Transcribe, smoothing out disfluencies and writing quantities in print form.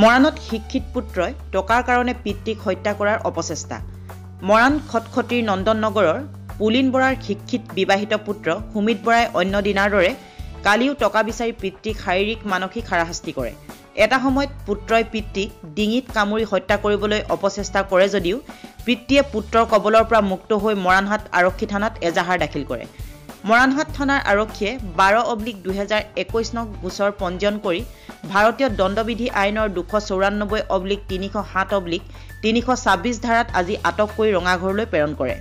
মৰাণত শিক্ষিত পুত্ৰই টকাৰ কাৰণে পিতৃক হত্যা কৰাৰ অপচেষ্টা। মৰাণ খটখটিৰ নন্দননগৰৰ পুলিন বৰাৰ শিক্ষিত বিবাহিত পুত্ৰ সুমিত বৰাই অন্য দিনাৰ দৰে কালিও টকা বিচাৰি পিতৃক শাৰীৰিক মানসিক হাৰাশাস্তি কৰে। এটা সময়ত পুত্ৰই পিতৃক ডিঙিত কামুৰি হত্যা কৰিবলৈ অপচেষ্টা কৰে যদিও পিতৃয়ে পুত্ৰৰ কবলৰ পৰা মুক্ত হৈ মৰাণহাট আৰক্ষী থানাত এজাহাৰ দাখিল কৰে। মৰাণহাট থানাৰ আৰক্ষীয়ে 12/2021 নং গোচৰ পঞ্জীয়ন কৰি ভাৰতীয় দণ্ডবিধি আইনৰ 294/307/326 ধাৰাত আজি আটক কৰি ৰঙাঘৰলৈ প্ৰেৰণ কৰে।